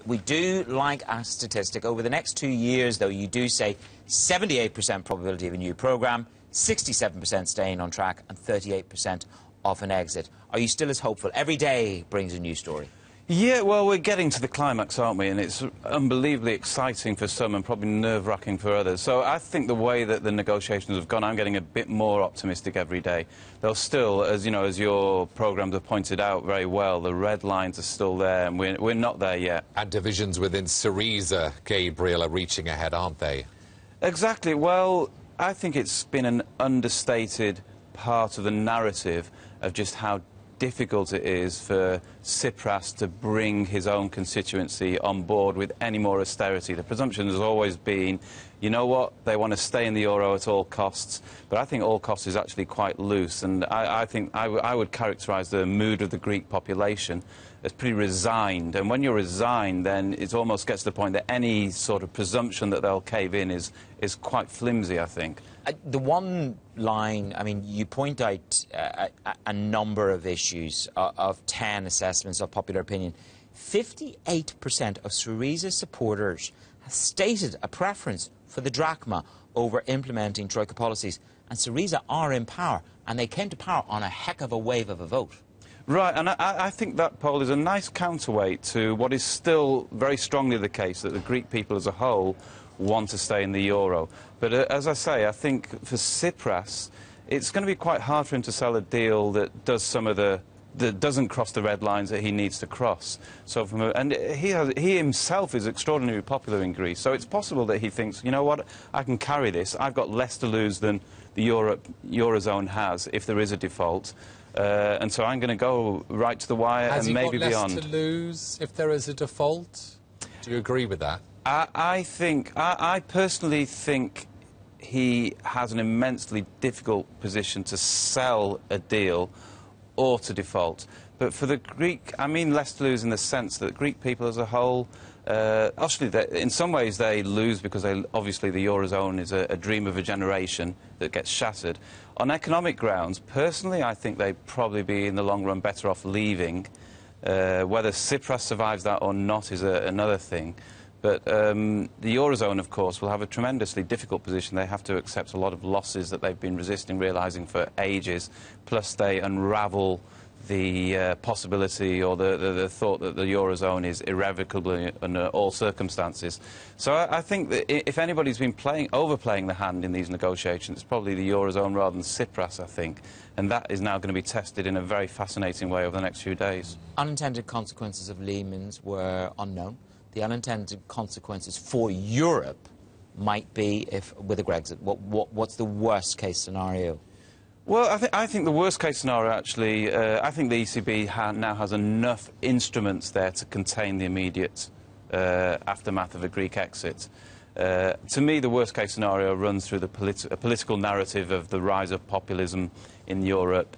We do like a statistic. Over the next 2 years, though, you do say 78% probability of a new programme, 67% staying on track, and 38% of an exit. Are you still as hopeful? Every day brings a new story. Yeah, well, we're getting to the climax, aren't we? And it's unbelievably exciting for some and probably nerve-wracking for others. So I think the way that the negotiations have gone, I'm getting a bit more optimistic every day. Though still, as you know, as your programmes have pointed out very well, the red lines are still there, and we're not there yet. And divisions within Syriza, Gabriel, are reaching ahead, aren't they? Exactly. Well, I think it's been an understated part of the narrative of just how difficult it is for Tsipras to bring his own constituency on board with any more austerity. The presumption has always been, you know what, they want to stay in the euro at all costs, but I think all costs is actually quite loose, and I think I would characterise the mood of the Greek population as pretty resigned, and when you're resigned, then it almost gets to the point that any sort of presumption that they'll cave in is quite flimsy, I think. The one line, I mean, you point out a number of issues of 10 assessments of popular opinion. 58% of Syriza supporters have stated a preference for the drachma over implementing Troika policies. And Syriza are in power, and they came to power on a heck of a wave of a vote. Right, and I think that poll is a nice counterweight to what is still very strongly the case, that the Greek people as a whole want to stay in the euro. But as I say, I think for Tsipras, it's going to be quite hard for him to sell a deal that does some of that doesn't cross the red lines that he needs to cross. So and he himself is extraordinarily popular in Greece. So it's possible that he thinks, you know what, I can carry this. I've got less to lose than the Eurozone has if there is a default. And so I'm going to go right to the wire and maybe beyond. Has he got less to lose if there is a default? Do you agree with that? I personally think he has an immensely difficult position to sell a deal or to default. But for the Greek, I mean less to lose in the sense that Greek people as a whole, actually, in some ways they lose because obviously the Eurozone is a dream of a generation that gets shattered. On economic grounds, personally, I think they'd probably be in the long run better off leaving. Whether Tsipras survives that or not is another thing. But the Eurozone, of course, will have a tremendously difficult position. They have to accept a lot of losses that they've been resisting realising for ages, plus they unravel the possibility or the thought that the Eurozone is irrevocable under all circumstances. So I think that if anybody's been overplaying the hand in these negotiations, it's probably the Eurozone rather than Tsipras, I think. And that is now going to be tested in a very fascinating way over the next few days. Unintended consequences of Lehman's were unknown. The unintended consequences for Europe might be with a Grexit. What's the worst-case scenario? Well, I think the worst-case scenario, actually, I think the ECB now has enough instruments there to contain the immediate aftermath of a Greek exit. To me, the worst-case scenario runs through the political narrative of the rise of populism in Europe,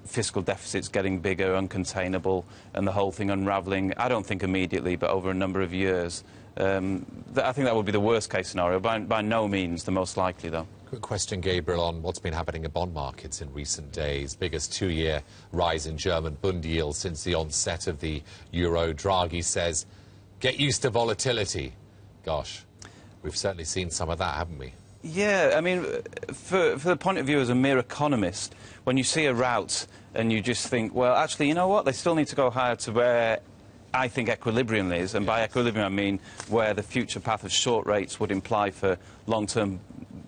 fiscal deficits getting bigger, uncontainable, and the whole thing unravelling, I don't think immediately, but over a number of years. I think that would be the worst-case scenario, by no means the most likely, though. Quick question, Gabriel, on what's been happening in bond markets in recent days. Biggest two-year rise in German bund yields since the onset of the euro. Draghi says, get used to volatility. Gosh, we've certainly seen some of that, haven't we? Yeah, I mean, for the point of view as a mere economist, when you see a rout and you just think, well, actually, you know what, they still need to go higher to where I think equilibrium is, and by equilibrium I mean where the future path of short rates would imply for long-term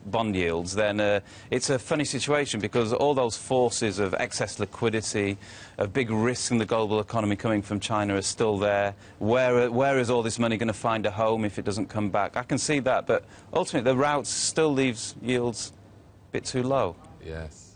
bond yields, then it's a funny situation because all those forces of excess liquidity, of big risks in the global economy coming from China are still there. Where is all this money going to find a home if it doesn't come back? I can see that, but ultimately the route still leaves yields a bit too low. Yes.